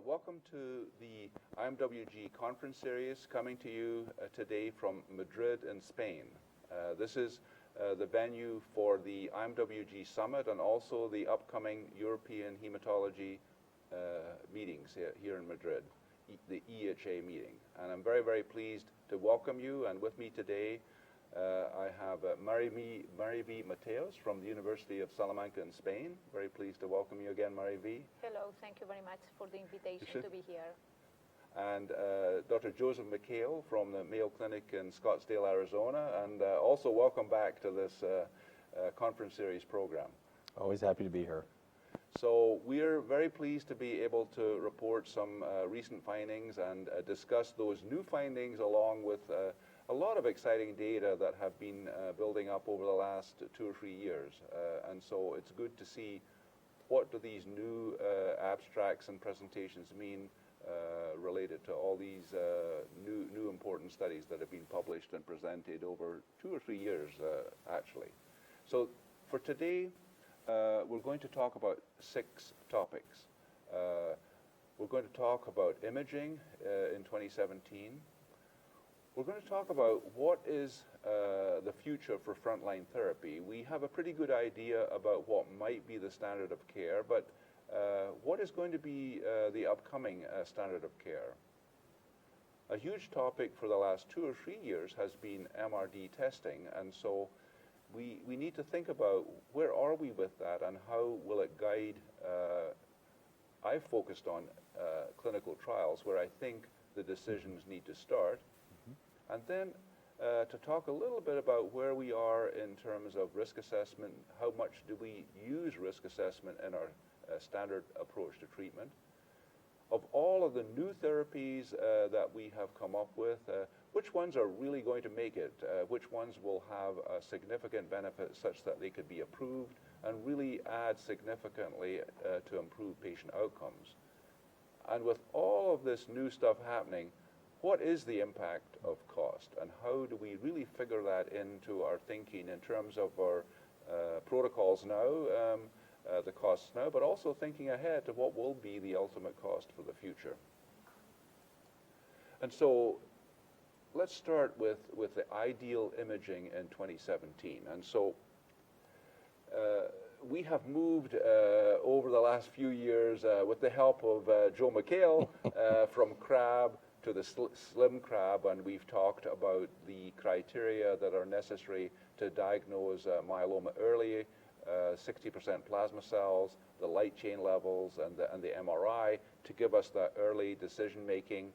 Welcome to the IMWG conference series coming to you today from Madrid in Spain. This is the venue for the IMWG Summit and also the upcoming European Hematology meetings here in Madrid, the EHA meeting. And I'm very, very pleased to welcome you. And with me today, I have Mariví Mateos from the University of Salamanca in Spain. Very pleased to welcome you again, Mariví. Hello, thank you very much for the invitation to be here. And Dr. Joseph Mikhael from the Mayo Clinic in Scottsdale, Arizona. And also welcome back to this conference series program. Always happy to be here. So we're very pleased to be able to report some recent findings and discuss those new findings along with a lot of exciting data that have been building up over the last 2 or 3 years. And so it's good to see what do these new abstracts and presentations mean related to all these new important studies that have been published and presented over 2 or 3 years, actually. So for today, we're going to talk about 6 topics. We're going to talk about imaging in 2017. We're going to talk about what is the future for frontline therapy. We have a pretty good idea about what might be the standard of care, but what is going to be the upcoming standard of care? A huge topic for the last 2 or 3 years has been MRD testing, and so we need to think about where are we with that and how will it guide. I've focused on clinical trials where I think the decisions need to start. And then to talk a little bit about where we are in terms of risk assessment, how much do we use risk assessment in our standard approach to treatment. Of all of the new therapies that we have come up with, which ones are really going to make it? Which ones will have a significant benefit such that they could be approved and really add significantly to improve patient outcomes? And with all of this new stuff happening, what is the impact of cost, and how do we really figure that into our thinking in terms of our protocols now, the costs now, but also thinking ahead to what will be the ultimate cost for the future? And so let's start with the ideal imaging in 2017. And so we have moved over the last few years with the help of Joe Mikhael from CRAB to the slim crab, and we've talked about the criteria that are necessary to diagnose myeloma early, 60% plasma cells, the light chain levels, and the MRI to give us that early decision making.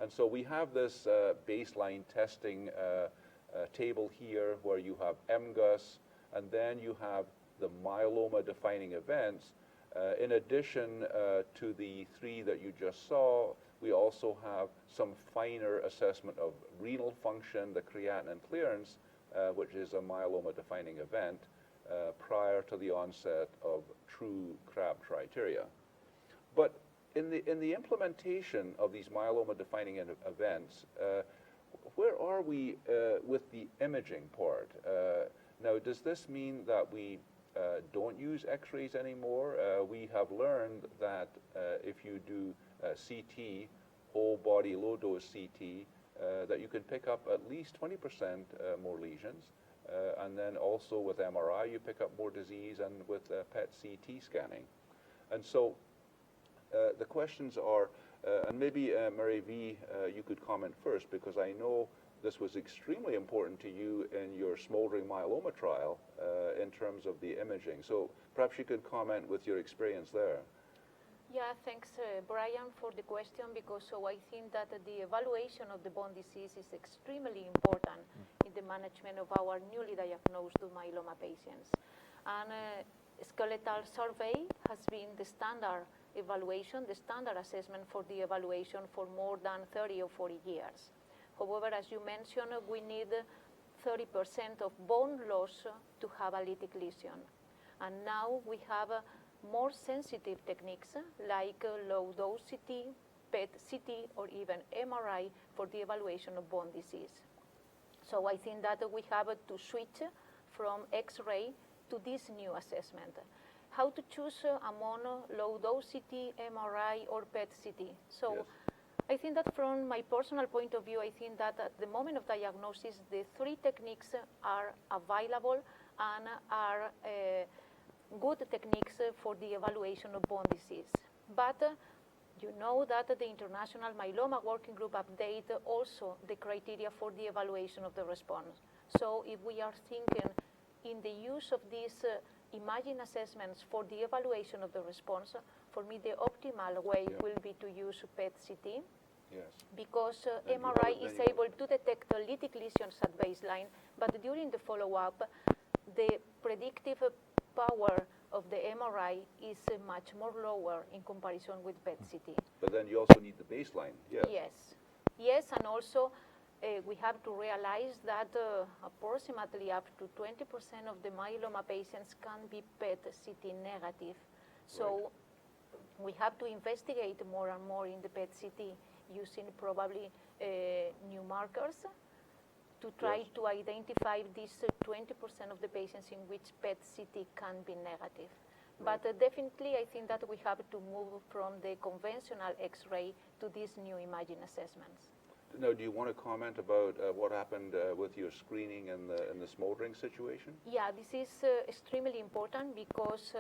And so we have this baseline testing table here where you have MGUS, and then you have the myeloma defining events. In addition to the 3 that you just saw, we also have some finer assessment of renal function, the creatinine clearance, which is a myeloma-defining event prior to the onset of true CRAB criteria. But in the implementation of these myeloma-defining events, where are we with the imaging part? Now, does this mean that we don't use X-rays anymore? We have learned that if you do CT, whole body low dose CT, that you can pick up at least 20% more lesions. And then also with MRI, you pick up more disease, and with PET CT scanning. And so the questions are, and maybe Mariví, you could comment first, because I know this was extremely important to you in your smoldering myeloma trial in terms of the imaging. So perhaps you could comment with your experience there. Yeah, thanks, Brian, for the question, because I think that the evaluation of the bone disease is extremely important in the management of our newly diagnosed myeloma patients. And skeletal survey has been the standard evaluation, the standard assessment for the evaluation for more than 30 or 40 years. However, as you mentioned, we need 30% of bone loss to have a lytic lesion. And now we have more sensitive techniques like low-dose CT, PET CT, or even MRI for the evaluation of bone disease. So I think that we have to switch from X-ray to this new assessment. how to choose among low-dose CT, MRI, or PET-CT. So Yes. I think that from my personal point of view, I think that at the moment of diagnosis, the three techniques are available and are good techniques for the evaluation of bone disease. But you know that the International Myeloma Working Group update also the criteria for the evaluation of the response. So if we are thinking in the use of these imaging assessments for the evaluation of the response, for me the optimal way will be to use PET-CT. Yes. Because And you MRI have it is then you- able to detect lytic lesions at baseline, but during the follow-up, the predictive power of the MRI is much more lower in comparison with PET-CT. But then you also need the baseline. Yes. Yes. Yes, and also we have to realize that approximately up to 20% of the myeloma patients can be PET-CT negative. So we have to investigate more and more in the PET-CT using probably new markers to try to identify these 20% of the patients in which PET-CT can be negative. But definitely, I think that we have to move from the conventional X-ray to these new imaging assessments. Now, do you want to comment about what happened with your screening and the smoldering situation? Yeah, this is extremely important because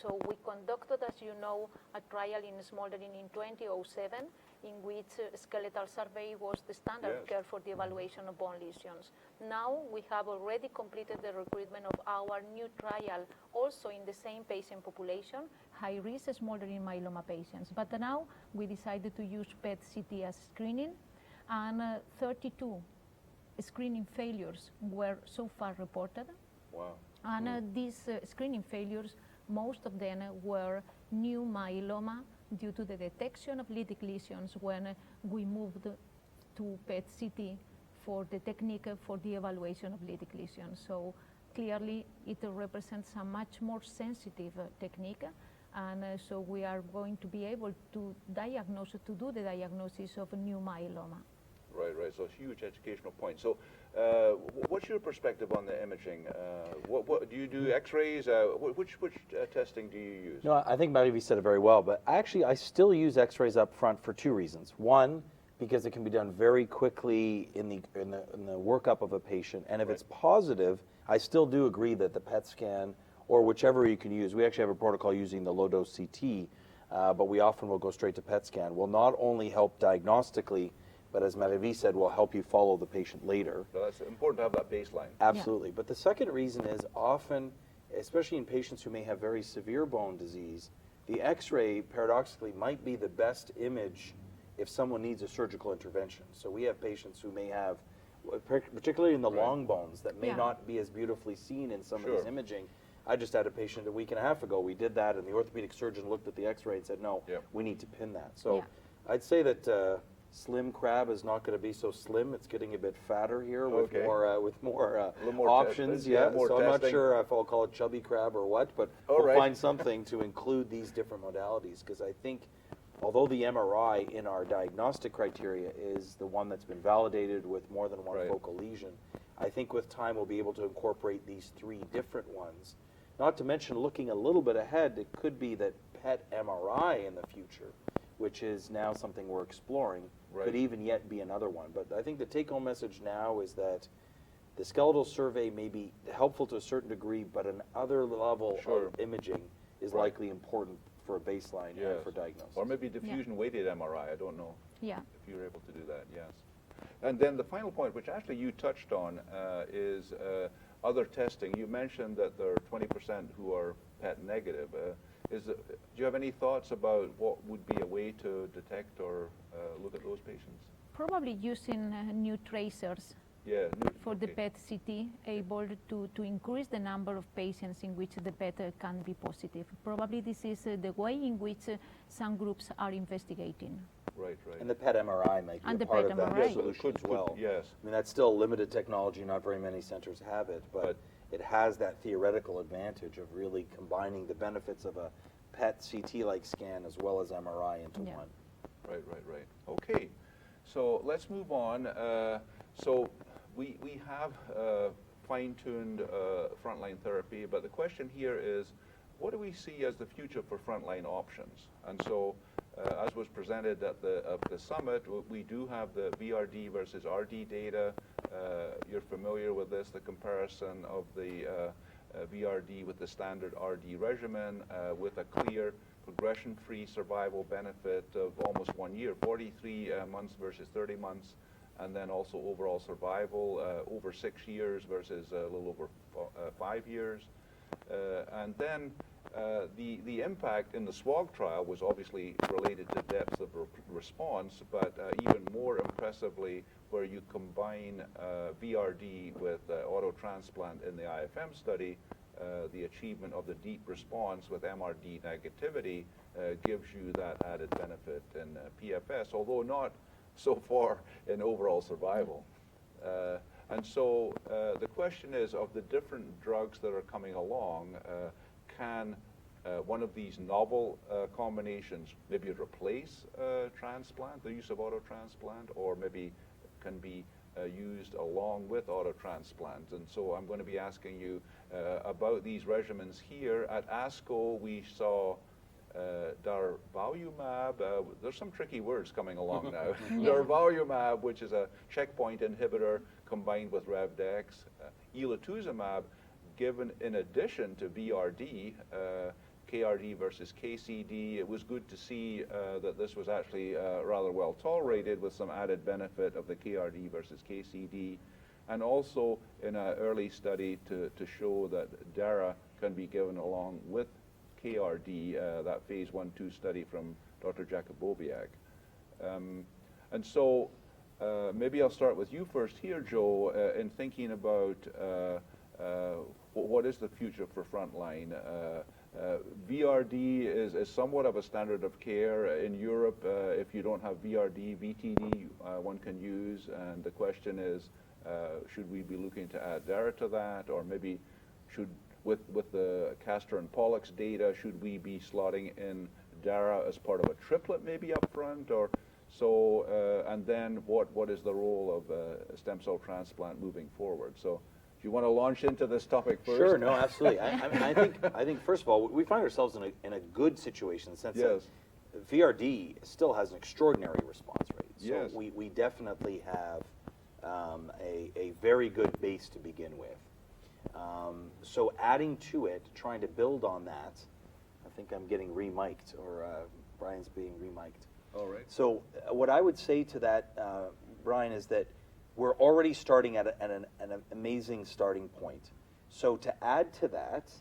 so we conducted, as you know, a trial in smoldering in 2007 in which skeletal survey was the standard care for the evaluation of bone lesions. Now we have already completed the recruitment of our new trial, also in the same patient population, high-risk smoldering myeloma patients. But now we decided to use PET-CT as screening, and 32 screening failures were so far reported. Wow. And these screening failures, most of them were new myeloma due to the detection of lytic lesions when we moved to PET-CT for the technique for the evaluation of lytic lesions. So clearly it represents a much more sensitive technique, and so we are going to be able to diagnose, to do the diagnosis of new myeloma. Right, right. So huge educational point. So, what's your perspective on the imaging? What do you do? X-rays? Which testing do you use? No, I think Madrid said it very well. But actually, I still use X-rays up front for two reasons. One, because it can be done very quickly in the workup of a patient, and if it's positive, I still do agree that the PET scan or whichever you can use. We actually have a protocol using the low-dose CT, but we often will go straight to PET scan. Will not only help diagnostically, but as Madrid said, will help you follow the patient later. So that's important to have that baseline. Absolutely. But the second reason is often, especially in patients who may have very severe bone disease, the X-ray paradoxically might be the best image if someone needs a surgical intervention. So we have patients who may have, particularly in the long bones, that may not be as beautifully seen in some of this imaging. I just had a patient a week and a half ago. We did that, and the orthopedic surgeon looked at the X-ray and said, no, we need to pin that. So I'd say that slim crab is not going to be so slim. It's getting a bit fatter here with more options. So I'm not sure if I'll call it chubby crab or what, but we'll find something to include these different modalities, because I think although the MRI in our diagnostic criteria is the one that's been validated with more than one focal lesion, I think with time we'll be able to incorporate these three different ones. Not to mention, looking a little bit ahead, it could be that PET MRI in the future, which is now something we're exploring, could even yet be another one. But I think the take-home message now is that the skeletal survey may be helpful to a certain degree, but another level of imaging is likely important for a baseline and for diagnosis. Or maybe diffusion-weighted MRI, I don't know if you're able to do that, yes. And then the final point, which actually you touched on, is other testing. You mentioned that there are 20% who are PET negative. Do you have any thoughts about what would be a way to detect or look at those patients? Probably using new tracers for the PET-CT, able to increase the number of patients in which the PET can be positive. Probably this is the way in which some groups are investigating. Right, right. And the PET MRI might be a part of that solution as well. Yes. I mean, that's still limited technology. Not very many centers have it, but it has that theoretical advantage of really combining the benefits of a PET CT-like scan as well as MRI into one. Right, right, right. Okay, so let's move on. So we have fine-tuned frontline therapy, but the question here is, what do we see as the future for frontline options? And so, as was presented at the summit, we do have the VRD versus RD data. You're familiar with this, the comparison of the VRD with the standard RD regimen with a clear progression-free survival benefit of almost 1 year, 43 months versus 30 months, and then also overall survival over 6 years versus a little over 5 years. And then the impact in the SWOG trial was obviously related to depth of response, but even more impressively, where you combine VRD with auto transplant in the IFM study, the achievement of the deep response with MRD negativity gives you that added benefit in PFS, although not so far in overall survival. And so the question is, of the different drugs that are coming along, can one of these novel combinations maybe replace transplant, the use of auto transplant, or maybe can be used along with auto transplant? And so I'm going to be asking you about these regimens here. At ASCO, we saw darvolutamab. There's some tricky words coming along now. Darvolutamab, which is a checkpoint inhibitor combined with Revdex. Elotuzumab, given in addition to VRD, KRD versus KCD. It was good to see that this was actually rather well tolerated with some added benefit of the KRD versus KCD. And also in an early study to show that DARA can be given along with KRD, that phase 1/2 study from Dr. Jakubowiak. And so maybe I'll start with you first here, Joe, in thinking about what is the future for frontline. VRD is somewhat of a standard of care in Europe. If you don't have VRD, VTD one can use, and the question is, should we be looking to add DARA to that, or maybe should, with the Castor and Pollux data, should we be slotting in DARA as part of a triplet maybe up front, or so, and then what is the role of stem cell transplant moving forward? So, do you want to launch into this topic first? Sure, no, absolutely. I think first of all, we find ourselves in a good situation in the sense that VRD still has an extraordinary response rate. So we definitely have a very good base to begin with. So adding to it, trying to build on that, I think I'm getting remiked, or Brian's being remiked. All right. So what I would say to that, Brian, is that we're already starting at an amazing starting point. So to add to that,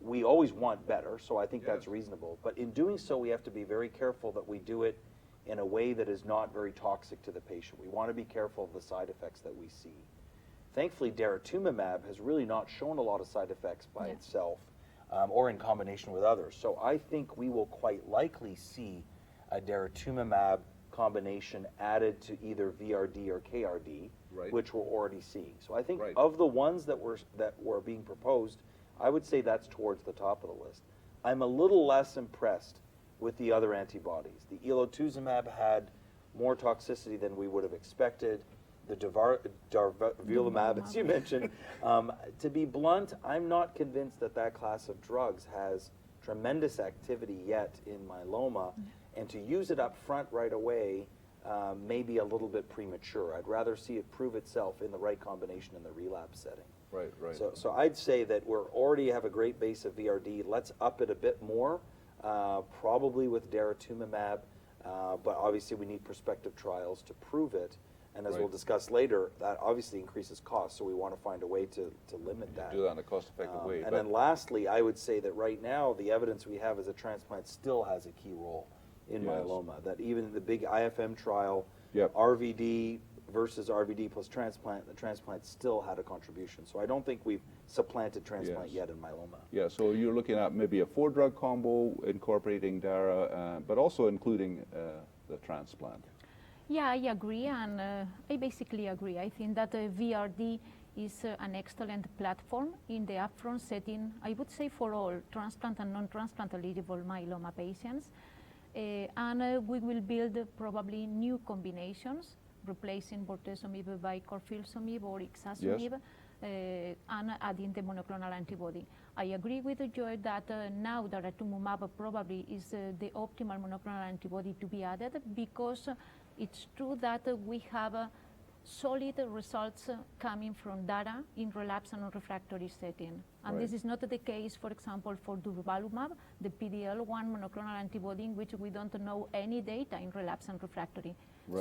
we always want better, so I think that's reasonable. But in doing so, we have to be very careful that we do it in a way that is not very toxic to the patient. We want to be careful of the side effects that we see. Thankfully, daratumumab has really not shown a lot of side effects by itself or in combination with others. So I think we will quite likely see a daratumumab combination added to either VRD or KRD, which we're already seeing. So I think of the ones that were being proposed, I would say that's towards the top of the list. I'm a little less impressed with the other antibodies. The elotuzumab had more toxicity than we would have expected. The darvolutamab, as you mentioned. To be blunt, I'm not convinced that class of drugs has tremendous activity yet in myeloma, and to use it up front right away may be a little bit premature. I'd rather see it prove itself in the right combination in the relapse setting. Right. So I'd say that we're already have a great base of VRD. Let's up it a bit more, probably with daratumumab, but obviously we need prospective trials to prove it. And as we'll discuss later, that obviously increases costs, so we want to find a way to limit that. Do that in a cost-effective way. And then lastly, I would say that right now, the evidence we have is a transplant still has a key role in myeloma. That even the big IFM trial, RVD versus RVD plus transplant, the transplant still had a contribution. So I don't think we've supplanted transplant yet in myeloma. Yeah, so you're looking at maybe a 4-drug combo incorporating DARA, but also including the transplant. Yeah, I agree, and I basically agree. I think that VRD is an excellent platform in the upfront setting, I would say, for all transplant and non-transplant eligible myeloma patients. And we will build probably new combinations, replacing bortezomib by carfilzomib or ixazomib, and adding the monoclonal antibody. I agree with Joy that now daratumumab probably is the optimal monoclonal antibody to be added, because it's true that we have solid results coming from data in relapse and refractory setting. And this is not the case, for example, for durvalumab, the PD-L1 monoclonal antibody, in which we don't know any data in relapse and refractory.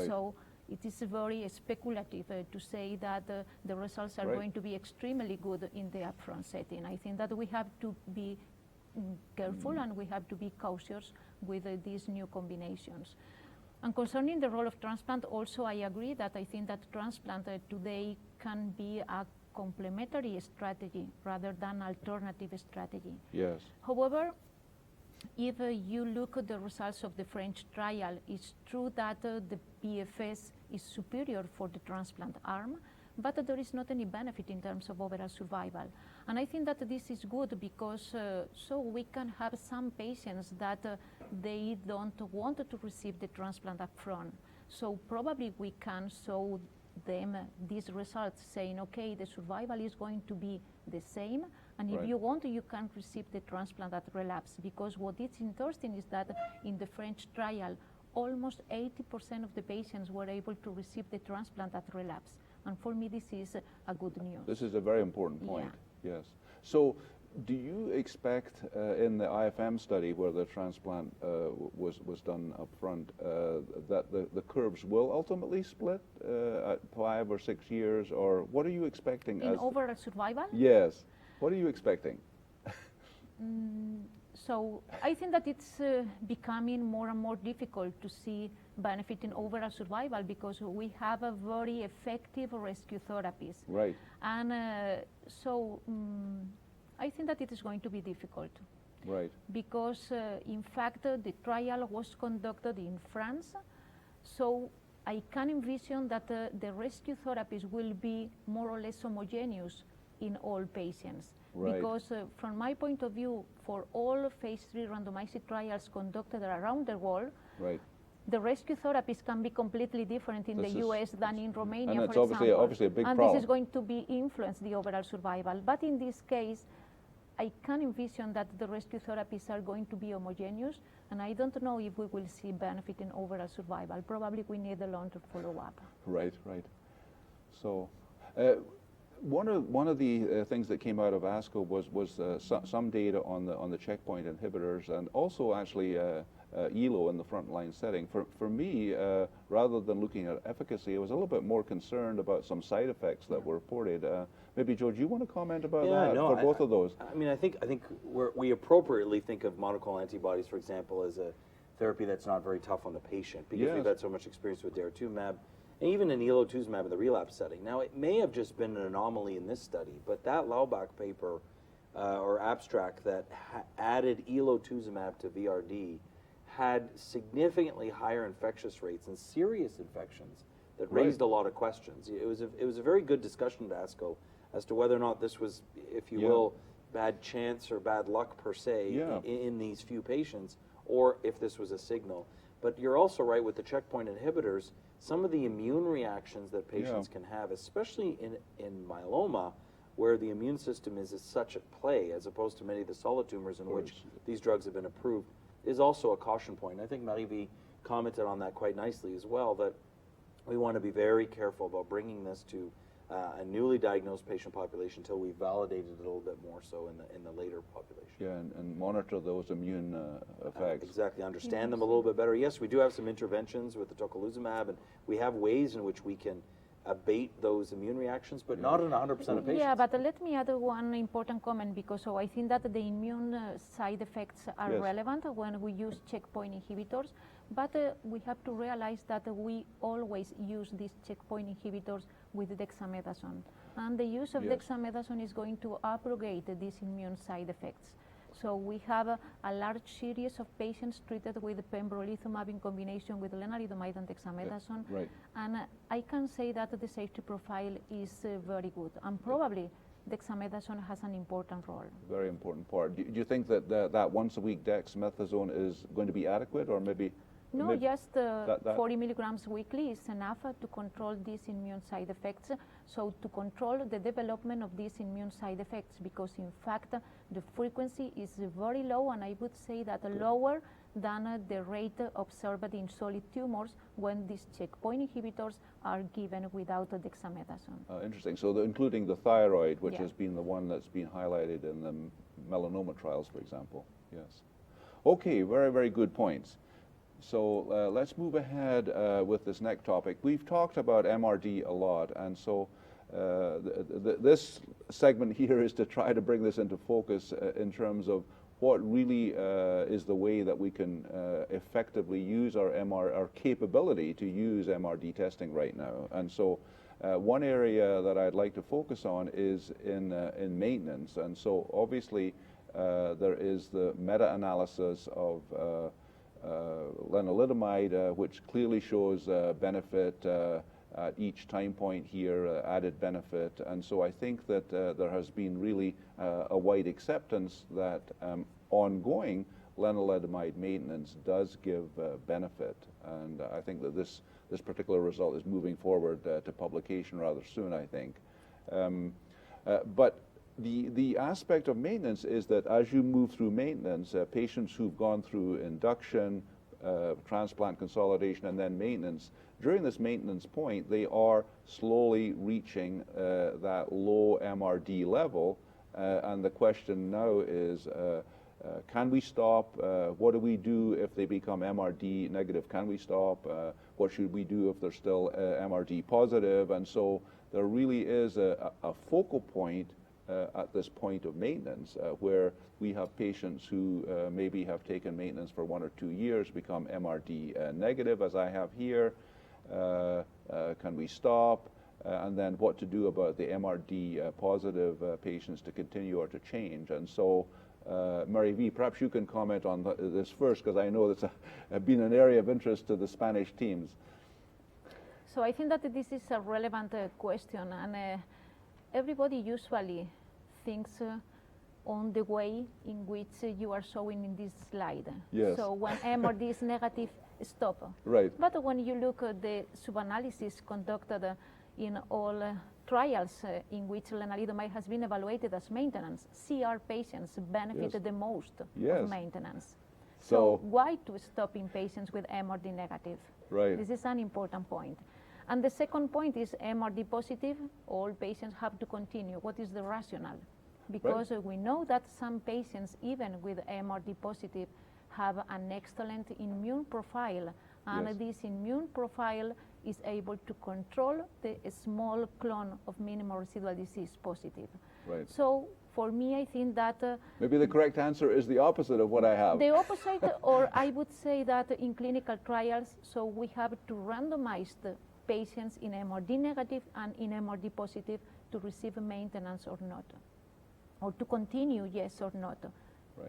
So it is very speculative to say that the results are going to be extremely good in the upfront setting. I think that we have to be careful and we have to be cautious with these new combinations. And concerning the role of transplant, also I agree that I think that transplant today can be a complementary strategy rather than alternative strategy. Yes. However, if you look at the results of the French trial, it's true that the PFS is superior for the transplant arm, but there is not any benefit in terms of overall survival. And I think that this is good because so we can have some patients that they don't want to receive the transplant up front. So probably we can show them these results saying, okay, the survival is going to be the same, and if you want, you can receive the transplant at relapse, because what is interesting is that in the French trial, almost 80% of the patients were able to receive the transplant at relapse. And for me, this is a good news. This is a very important point, yes. So do you expect in the IFM study where the transplant was done up front that the curves will ultimately split at 5 or 6 years, or what are you expecting? In overall survival? Yes. What are you expecting? So I think that it's becoming more and more difficult to see benefit in overall survival because we have a very effective rescue therapies. Right. And so I think that it is going to be difficult. Right. Because in fact the trial was conducted in France, so I can envision that the rescue therapies will be more or less homogeneous in all patients. Right. Because from my point of view, for all phase 3 randomized trials conducted around the world, the rescue therapies can be completely different in the US than in Romania, and for example. Obviously a big and problem. This is going to be influence the overall survival. But in this case, I can envision that the rescue therapies are going to be homogeneous, and I don't know if we will see benefit in overall survival. Probably we need a longer follow-up. Right, right. So one of the things that came out of ASCO was some data on the checkpoint inhibitors, and also actually ELO in the frontline setting. For me, rather than looking at efficacy, I was a little bit more concerned about some side effects that were reported. Maybe, George, you want to comment about that for both of those? I mean, I think we appropriately think of monoclonal antibodies, for example, as a therapy that's not very tough on the patient, because we've had so much experience with daratumumab, and even in elotuzumab in the relapse setting. Now, it may have just been an anomaly in this study, but that Laubach paper or abstract that added elotuzumab to VRD had significantly higher infectious rates and serious infections that raised a lot of questions. It was a very good discussion at ASCO as to whether or not this was, if you will, bad chance or bad luck per se in these few patients, or if this was a signal. But you're also right with the checkpoint inhibitors. Some of the immune reactions that patients can have, especially in myeloma, where the immune system is such at play, as opposed to many of the solid tumors in which these drugs have been approved, is also a caution point. I think Marie-V commented on that quite nicely as well, that we want to be very careful about bringing this to a newly diagnosed patient population until we've validated it a little bit more so in the later population. Yeah, and monitor those immune effects. Exactly, understand them a little bit better. Yes, we do have some interventions with the tocilizumab, and we have ways in which we can abate those immune reactions, but not in 100% of patients. Yeah, but let me add one important comment, because I think that the immune side effects are relevant when we use checkpoint inhibitors, but we have to realize that we always use these checkpoint inhibitors with dexamethasone. And the use of dexamethasone is going to abrogate these immune side effects. So we have a large series of patients treated with pembrolizumab in combination with lenalidomide and dexamethasone. And I can say that the safety profile is very good. And probably dexamethasone has an important role. Very important part. Do you think that that once a week dexamethasone is going to be adequate, or maybe? No, Maybe just that- 40 milligrams weekly is enough to control these immune side effects. So to control the development of these immune side effects, because in fact the frequency is very low, and I would say that lower than the rate observed in solid tumors when these checkpoint inhibitors are given without dexamethasone. Interesting. So including the thyroid, which Yeah. has been the one that's been highlighted in the melanoma trials, for example. Yes. Okay, very, very good points. So let's move ahead with this next topic. We've talked about MRD a lot, and so this segment here is to try to bring this into focus in terms of what really is the way that we can effectively use our capability to use MRD testing right now. And so one area that I'd like to focus on is in maintenance. And so obviously there is the meta-analysis of lenalidomide, which clearly shows benefit at each time point here, added benefit. And so I think that there has been really a wide acceptance that ongoing lenalidomide maintenance does give benefit. And I think that this particular result is moving forward to publication rather soon, I think. But the aspect of maintenance is that as you move through maintenance, patients who've gone through induction, transplant consolidation, and then maintenance, during this maintenance point, they are slowly reaching that low MRD level. And the question now is, can we stop? What do we do if they become MRD negative? Can we stop? What should we do if they're still MRD positive? And so there really is a focal point at this point of maintenance where we have patients who maybe have taken maintenance for 1 or 2 years, become MRD negative, as I have here. Can we stop? And then what to do about the MRD positive patients to continue or to change? And so, Mary V, perhaps you can comment on this first, because I know that's been an area of interest to the Spanish teams. So I think that this is a relevant question, and everybody usually thinks on the way in which you are showing in this slide. Yes. So when MRD is negative, stop. Right. But when you look at the sub-analysis conducted in all trials in which lenalidomide has been evaluated as maintenance, CR patients benefit the most of maintenance. So why to stop in patients with MRD negative? Right. This is an important point. And the second point is MRD positive, all patients have to continue. What is the rationale? Because we know that some patients, even with MRD positive, have an excellent immune profile, and this immune profile is able to control the small clone of minimal residual disease positive. Right. So for me, I think that maybe the correct answer is the opposite of what I have. the opposite, or I would say that in clinical trials, so we have to randomize the patients in MRD negative and in MRD positive to receive maintenance or not, or to continue, yes or not,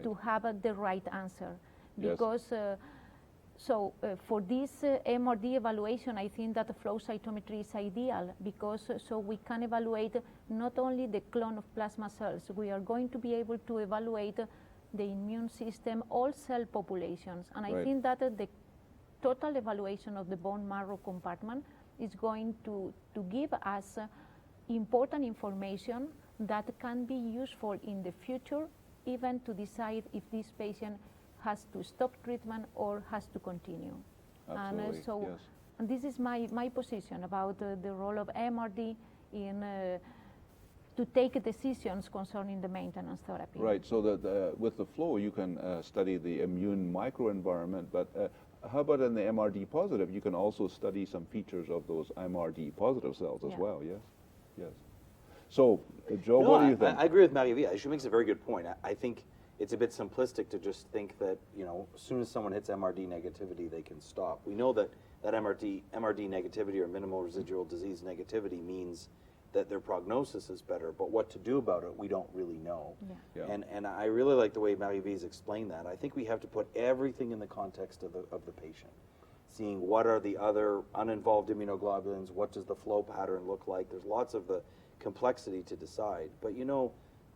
to have the right answer. Because for this MRD evaluation, I think that the flow cytometry is ideal, because so we can evaluate not only the clone of plasma cells, we are going to be able to evaluate the immune system, all cell populations. And I think that the total evaluation of the bone marrow compartment is going to give us important information that can be useful in the future, even to decide if this patient has to stop treatment or has to continue. Absolutely, and this is my position about the role of MRD in to take decisions concerning the maintenance therapy. Right, so that with the flow you can study the immune microenvironment, but how about in the MRD positive? You can also study some features of those MRD positive cells as well, yes? Yes. So, Joe, what do you think? I agree with Maria. She makes a very good point. I think it's a bit simplistic to just think that, as soon as someone hits MRD negativity, they can stop. We know that MRD negativity or minimal residual disease negativity means that their prognosis is better, but what to do about it, we don't really know. And I really like the way Marie V's explained that. I think we have to put everything in the context of the patient, seeing what are the other uninvolved immunoglobulins, what does the flow pattern look like. There's lots of the complexity to decide. But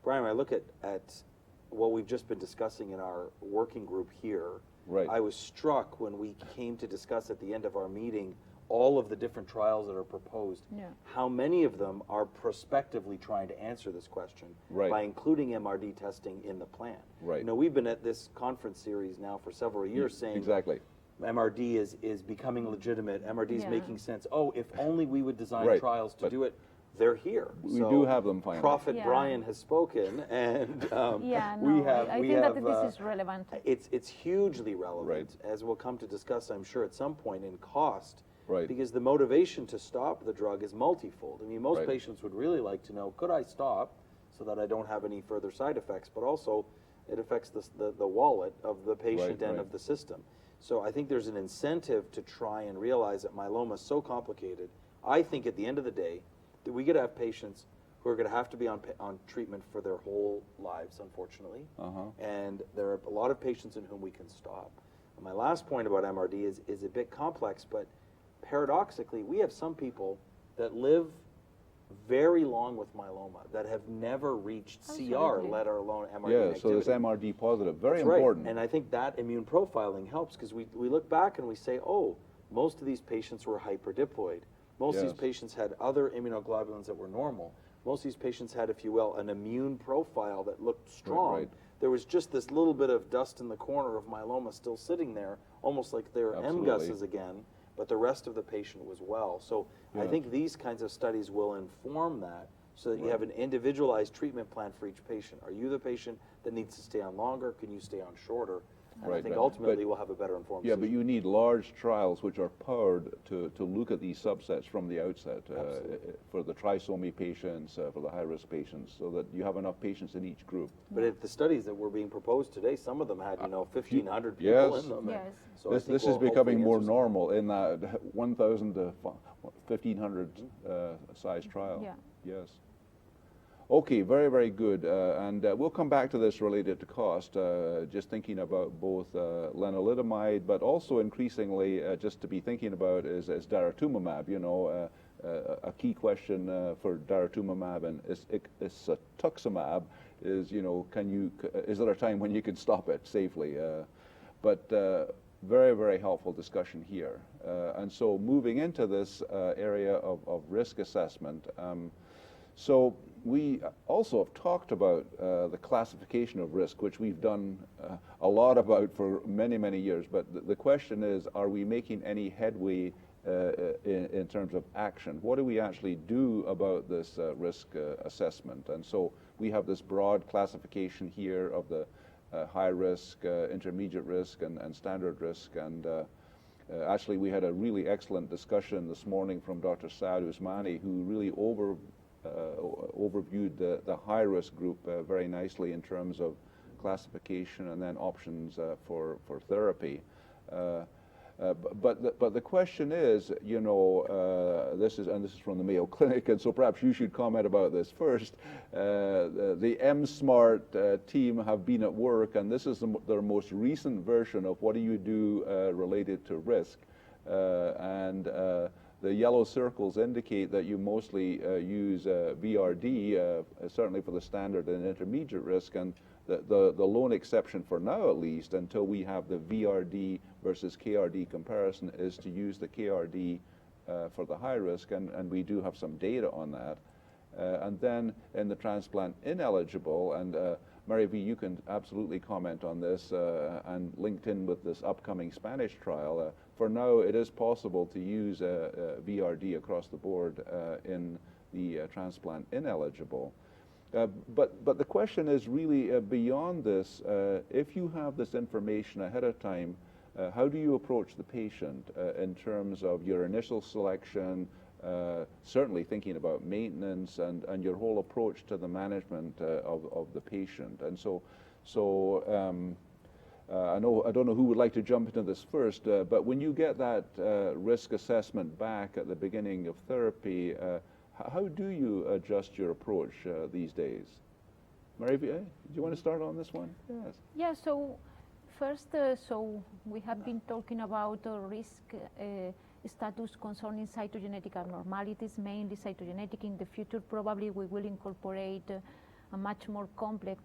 Brian, I look at what we've just been discussing in our working group here, Right. I was struck when we came to discuss at the end of our meeting all of the different trials that are proposed, how many of them are prospectively trying to answer this question by including MRD testing in the plan. Right. You know, we've been at this conference series now for several years saying MRD is becoming legitimate, MRD is making sense. Oh, if only we would design trials to do it. They're here. We do have them finally. Prophet Brian has spoken, and I think that this is relevant. It's hugely relevant, as we'll come to discuss, I'm sure, at some point in cost. Because the motivation to stop the drug is multifold. I mean, most patients would really like to know, could I stop so that I don't have any further side effects? But also, it affects the wallet of the patient and of the system. So I think there's an incentive to try and realize that myeloma is so complicated. I think at the end of the day, that we could have patients who are going to have to be on treatment for their whole lives, unfortunately. And there are a lot of patients in whom we can stop. And my last point about MRD is a bit complex, but paradoxically, we have some people that live very long with myeloma that have never reached CR, let alone MRD activity. So it's MRD positive, very That's important. And I think that immune profiling helps because we look back and we say, oh, most of these patients were hyperdiploid. Most of these patients had other immunoglobulins that were normal. Most of these patients had, if you will, an immune profile that looked strong. There was just this little bit of dust in the corner of myeloma still sitting there, almost like they're MGUSs again, but the rest of the patient was well. So I think these kinds of studies will inform that so that you have an individualized treatment plan for each patient. Are you the patient that needs to stay on longer? Can you stay on shorter? And I think ultimately we'll have a better informed decision. But you need large trials which are powered to look at these subsets from the outset for the trisomy patients, for the high-risk patients, so that you have enough patients in each group. But if the studies that were being proposed today, some of them had, 1,500 people in them. So this is becoming more normal in that 1,000 to 1,500 size trial. Yes. Okay, very, very good. And we'll come back to this related to cost, just thinking about both lenalidomide, but also increasingly just to be thinking about is daratumumab. A key question for daratumumab and isatuximab is, is there a time when you can stop it safely? But very, very helpful discussion here. And so moving into this area of risk assessment, so we also have talked about the classification of risk, which we've done a lot about for many, many years. But the question is, are we making any headway in terms of action? What do we actually do about this risk assessment? And so we have this broad classification here of the high risk, intermediate risk, and standard risk. And actually, we had a really excellent discussion this morning from Dr. Saad Usmani, who really overviewed the high-risk group very nicely in terms of classification and then options for therapy. But the question is, this is from the Mayo Clinic, and so perhaps you should comment about this first. The MSMART team have been at work, and this is their most recent version of what do you do related to risk. The yellow circles indicate that you mostly use VRD, certainly for the standard and intermediate risk, and the lone exception for now, at least, until we have the VRD versus KRD comparison, is to use the KRD for the high risk, and we do have some data on that. And then in the transplant ineligible, and Mary V, you can absolutely comment on this, and linked in with this upcoming Spanish trial. For now, it is possible to use VRD across the board in the transplant ineligible. But the question is really beyond this. If you have this information ahead of time, how do you approach the patient in terms of your initial selection, certainly thinking about maintenance and your whole approach to the management of the patient? And so I don't know who would like to jump into this first, but when you get that risk assessment back at the beginning of therapy, how do you adjust your approach these days? Mary V, do you want to start on this one? Yes. Yeah, so first, so we have been talking about risk status concerning cytogenetic abnormalities, mainly cytogenetic. In the future, probably we will incorporate a much more complex,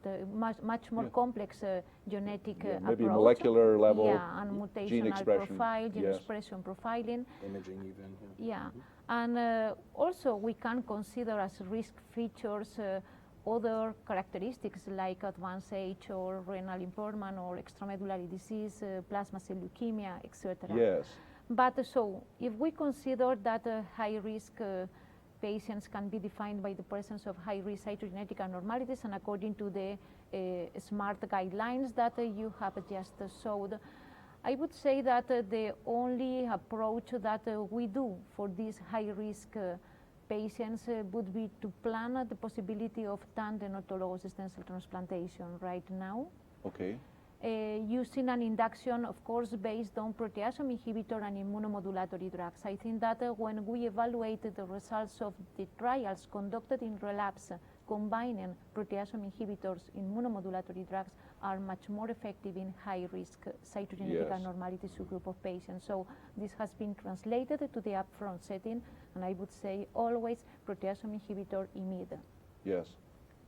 complex genetic maybe approach. molecular level, Yeah, and gene mutational expression. profile, gene Yes. expression profiling. Imaging even. Yeah, and also we can consider as risk features other characteristics like advanced age or renal impairment or extramedullary disease, plasma cell leukemia, etc. Yes. But so if we consider that high-risk patients can be defined by the presence of high-risk cytogenetic abnormalities, and according to the SMART guidelines that you have just showed, I would say that the only approach that we do for these high-risk patients would be to plan the possibility of tandem autologous stem cell transplantation right now. Okay. Using an induction, of course, based on proteasome inhibitor and immunomodulatory drugs. I think that when we evaluated the results of the trials conducted in relapse, combining proteasome inhibitors, immunomodulatory drugs are much more effective in high-risk cytogenetic abnormality subgroup of patients. So this has been translated to the upfront setting, and I would say always proteasome inhibitor IMID. Yes.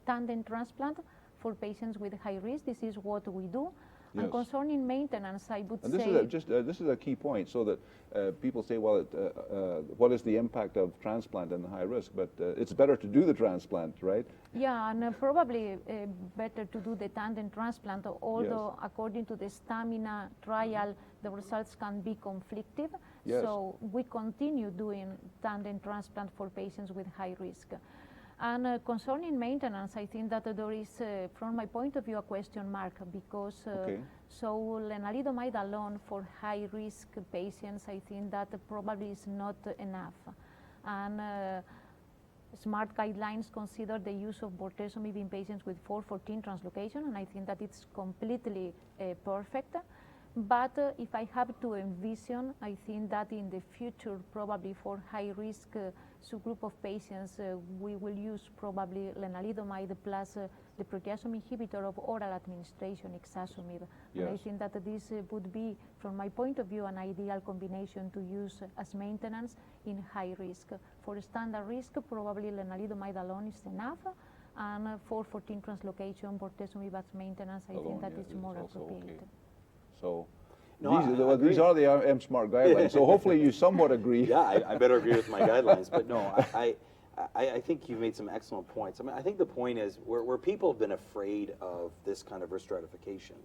Tandem transplant for patients with high risk, this is what we do. Yes. And concerning maintenance, I would And say... this is a key point, so that people say, well, what is the impact of transplant in the high risk? But it's better to do the transplant, right? Yeah, and probably better to do the tandem transplant, although according to the stamina trial, the results can be conflictive. Yes. So we continue doing tandem transplant for patients with high risk. And concerning maintenance, I think that there is, from my point of view, a question mark, because so lenalidomide alone for high-risk patients, I think that probably is not enough. And SMART guidelines consider the use of bortezomib in patients with 4/14 translocation, and I think that it's completely perfect. But if I have to envision, I think that in the future, probably for high-risk subgroup of patients, we will use probably lenalidomide plus the proteasome inhibitor of oral administration, ixazomib. Yes. And I think that this would be, from my point of view, an ideal combination to use as maintenance in high risk. For standard risk, probably lenalidomide alone is enough. And for 14 translocation, bortezomib as maintenance, I think that is more appropriate. Okay. So No, these are the MSMART guidelines. So hopefully you somewhat agree. Yeah, I better agree with my guidelines. But no, I think you've made some excellent points. I mean, I think the point is where people have been afraid of this kind of risk stratification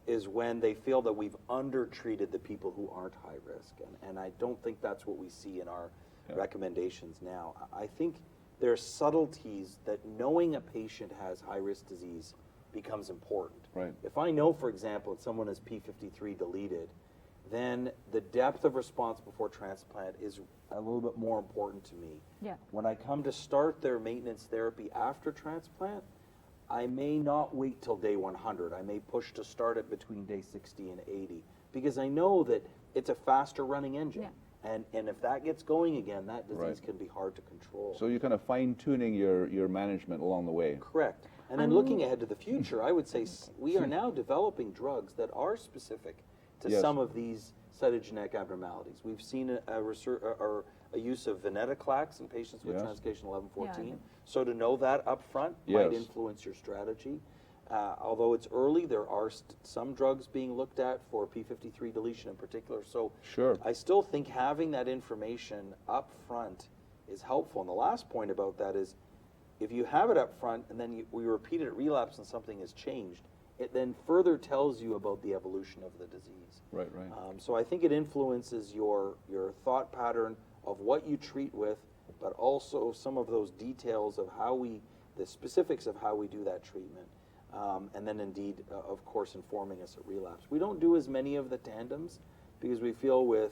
is when they feel that we've undertreated the people who aren't high risk. And I don't think that's what we see in our recommendations now. I think there are subtleties that knowing a patient has high risk disease becomes important. Right. If I know, for example, that someone is P53 deleted, then the depth of response before transplant is a little bit more important to me. Yeah. When I come to start their maintenance therapy after transplant, I may not wait till day 100. I may push to start it between day 60 and 80, because I know that it's a faster running engine. Yeah. And if that gets going again, that disease can be hard to control. So you're kind of fine-tuning your management along the way. Correct. And then looking ahead to the future, I would say we are now developing drugs that are specific to some of these cytogenetic abnormalities. We've seen a use of venetoclax in patients with translocation 11-14. Yeah. So to know that up front might influence your strategy. Although it's early, there are some drugs being looked at for P53 deletion in particular. So I still think having that information up front is helpful. And the last point about that is, if you have it up front and then we repeat it at relapse and something has changed, it then further tells you about the evolution of the disease. Right. So I think it influences your thought pattern of what you treat with, but also some of those details of the specifics of how we do that treatment. And then indeed, of course, informing us at relapse. We don't do as many of the tandems because we feel with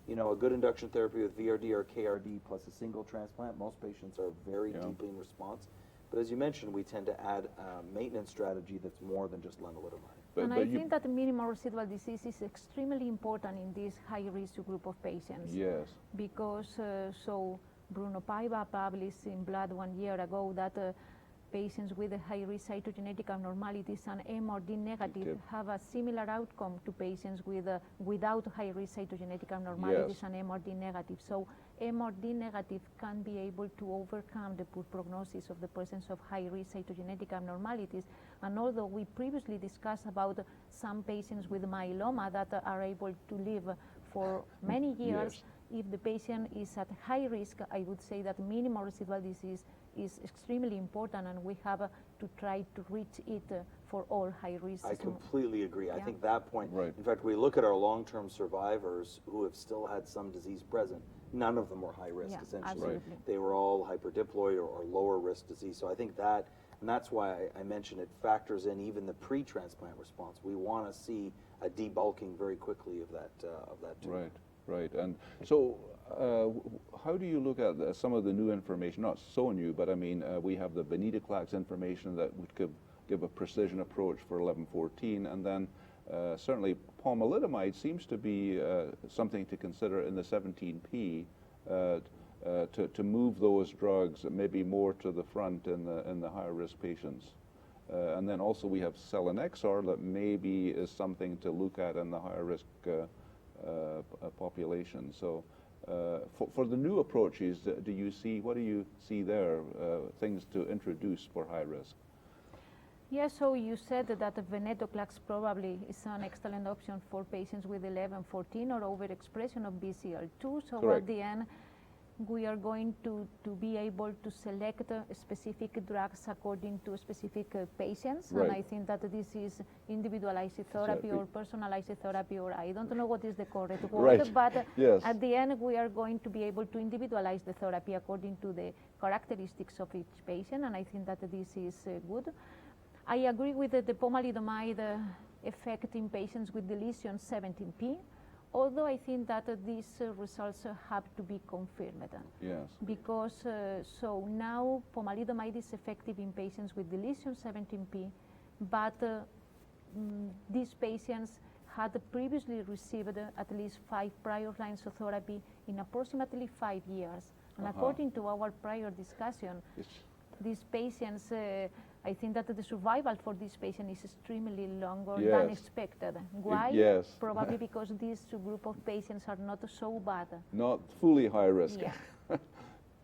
a good induction therapy with VRD or KRD plus a single transplant, most patients are very deeply in response. But as you mentioned, we tend to add a maintenance strategy that's more than just lenalidomide. And I think that minimal residual disease is extremely important in this high-risk group of patients. Yes. Because, so Bruno Paiva published in Blood 1 year ago that patients with a high-risk cytogenetic abnormalities and MRD negative have a similar outcome to patients with without high-risk cytogenetic abnormalities and MRD negative. So MRD negative can be able to overcome the poor prognosis of the presence of high-risk cytogenetic abnormalities. And although we previously discussed about some patients with myeloma that are able to live for many years, if the patient is at high risk, I would say that minimal residual disease is extremely important, and we have to try to reach it for all high risk. I completely agree. I think that point, Right. in fact, we look at our long-term survivors who have still had some disease present. None of them were high risk, essentially. Absolutely. They were all hyperdiploid or lower risk disease. So I think that, and that's why I mentioned it factors in even the pre-transplant response. We want to see a debulking very quickly of that tumor. Right, right. And so how do you look at some of the new information, not so new, but I mean, we have the venetoclax information that would give a precision approach for 1114, and then certainly pomalidomide seems to be something to consider in the 17P to move those drugs maybe more to the front in the higher risk patients. And then also we have selinexor that maybe is something to look at in the higher risk population. So for the new approaches, what do you see there, things to introduce for high risk? Yes, so you said that venetoclax probably is an excellent option for patients with 1114 or overexpression of BCL2. So Correct. at the end, we are going to be able to select specific drugs according to specific patients. Right. And I think that this is individualized therapy or personalized therapy, or I don't know what is the correct word, Right. but Yes. at the end, we are going to be able to individualize the therapy according to the characteristics of each patient, and I think that this is good. I agree with the pomalidomide effect in patients with deletion 17P, although I think that these results have to be confirmed. Yes. Because so now pomalidomide is effective in patients with deletion 17P, but these patients had previously received at least 5 prior lines of therapy in approximately 5 years. And according to our prior discussion, these patients, I think that the survival for this patient is extremely longer than expected. Why? Yes. Probably because this group of patients are not so bad. Not fully high risk. Yeah.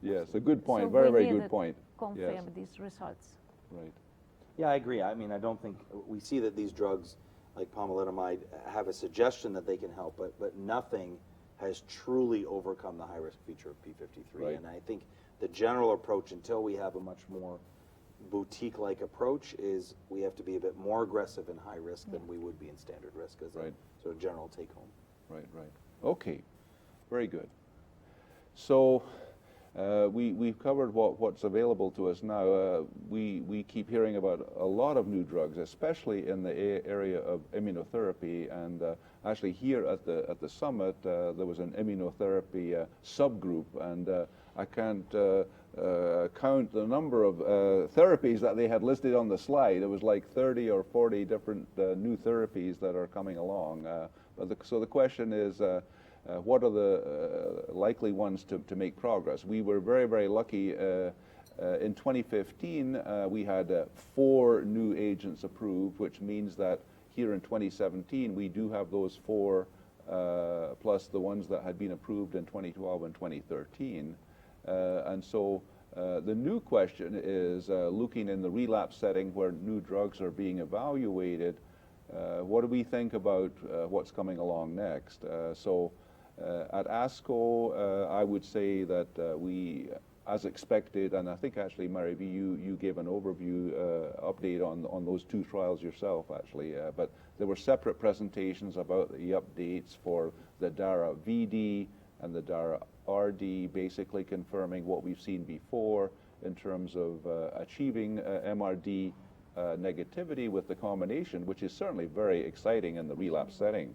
Yes, a good point. So Very, we very need good point. Confirm Yes. these results. Right. Yeah, I agree. I mean, I don't think we see that these drugs like pomalidomide have a suggestion that they can help, but nothing has truly overcome the high risk feature of P53. Right. And I think the general approach, until we have a much more boutique-like approach, is we have to be a bit more aggressive in high risk than we would be in standard risk as a sort of general take home. Right, right. Okay, very good. So we've covered what's available to us now. We keep hearing about a lot of new drugs, especially in the area of immunotherapy. And actually here at the summit, there was an immunotherapy subgroup, and I can't count the number of therapies that they had listed on the slide. It was like 30 or 40 different new therapies that are coming along. So the question is, what are the likely ones to make progress? We were very, very lucky. In 2015, we had 4 new agents approved, which means that here in 2017, we do have those 4 plus the ones that had been approved in 2012 and 2013. And so the new question is, looking in the relapse setting where new drugs are being evaluated, what do we think about what's coming along next? So at ASCO, I would say that we, as expected, and I think actually, Mary V, you gave an overview update on those 2 trials yourself, actually, but there were separate presentations about the updates for the DARA VD and the DARA RD, basically confirming what we've seen before in terms of achieving MRD negativity with the combination, which is certainly very exciting in the relapse setting.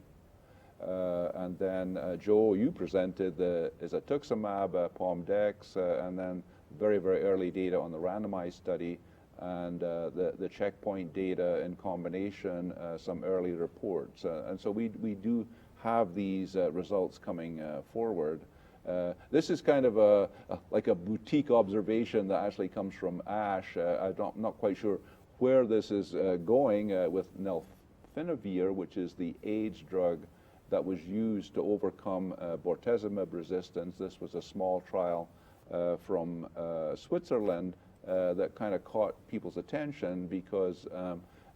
And then, Joe, you presented the isatuximab, POMDEX, and then very, very early data on the randomized study, and the checkpoint data in combination, some early reports. And so we do have these results coming forward. This is kind of like a boutique observation that actually comes from ASH. I'm not quite sure where this is going with nelfinavir, which is the AIDS drug that was used to overcome bortezomib resistance. This was a small trial from Switzerland that kind of caught people's attention because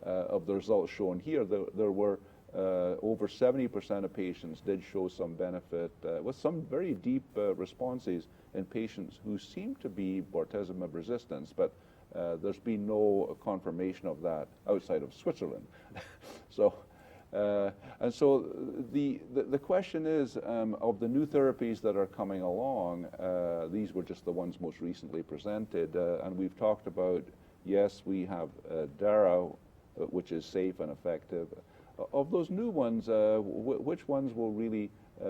of the results shown here. There were over 70% of patients did show some benefit with some very deep responses in patients who seem to be bortezomib resistant, but there's been no confirmation of that outside of Switzerland. So, and so the question is, of the new therapies that are coming along, these were just the ones most recently presented, and we've talked about, yes, we have DARA, which is safe and effective. Of those new ones, which ones will really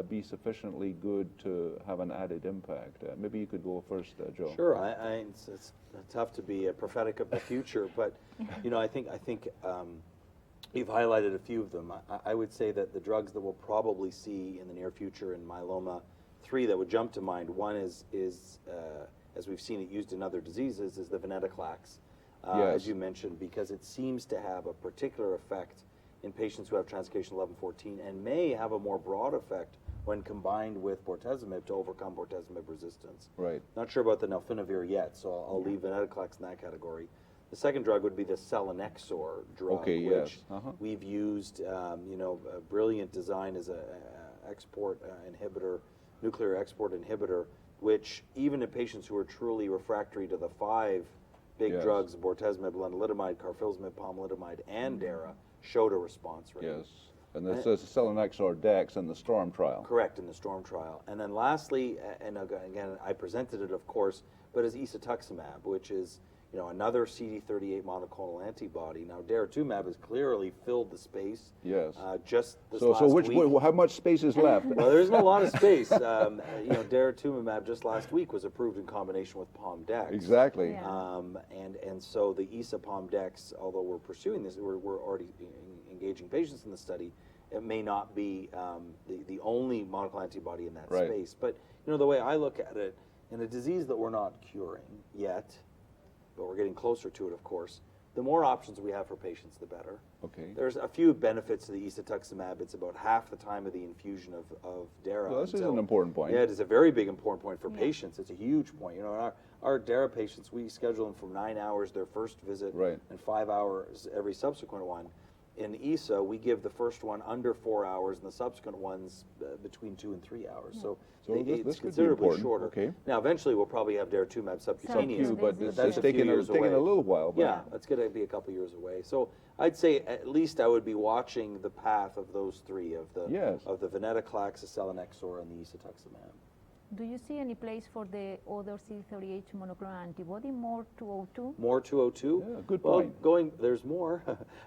be sufficiently good to have an added impact? Maybe you could go first, Joe. Sure. It's tough to be prophetic of the future, but you know, I think you've highlighted a few of them. I would say that the drugs that we'll probably see in the near future in myeloma, three that would jump to mind. One is as we've seen it used in other diseases, is the venetoclax, Yes. as you mentioned, because it seems to have a particular effect in patients who have translocation 11-14 and may have a more broad effect when combined with bortezomib to overcome bortezomib resistance. Right. Not sure about the nelfinavir yet, so I'll leave venetoclax in that category. The second drug would be the selinexor drug, Okay, which yes. we've used, you know, a brilliant design as a export inhibitor, nuclear export inhibitor, which even in patients who are truly refractory to the five big Yes. drugs, bortezomib, lenalidomide, carfilzomib, pomalidomide, and DARA, showed a response rate. Yes. And this is selinexor dex in the STORM trial. Correct, in the STORM trial. And then lastly, and again, I presented it, of course, but is isatuximab, which is, you know, another CD38 monoclonal antibody. Now, daratumab has clearly filled the space. Yes. Just this So last which, how much space is left? Well, there isn't a lot of space. You know, daratumab just last week was approved in combination with PomDex. Exactly. Yeah. And so the ISA PomDex, although we're pursuing this, we're already engaging patients in the study. It may not be the only monoclonal antibody in that Right. space. But you know, the way I look at it, in a disease that we're not curing yet, but we're getting closer to it, of course, the more options we have for patients, the better. Okay. There's a few benefits to the isatuximab. It's about half the time of the infusion of DARA. Well, this is an important point. Yeah, it is a very big important point for patients. It's a huge point. You know, our DARA patients, we schedule them for 9 hours their first visit, Right. and 5 hours every subsequent one. In ISA, we give the first one under 4 hours, and the subsequent ones between 2 and 3 hours. So So this it's could be considerably important. shorter. Okay. Now, eventually, we'll probably have daratumab subcutaneous. Subcu, but That's it's a few taking years a away. little while. But Yeah, that's going to be a couple years away. So I'd say at least I would be watching the path of those three, of the Yes. venetoclax, the selinexor, and the isatuximab. Do you see any place for the other CD38 monoclonal antibody, more 202? More 202? Yeah, good Well, point. there's more.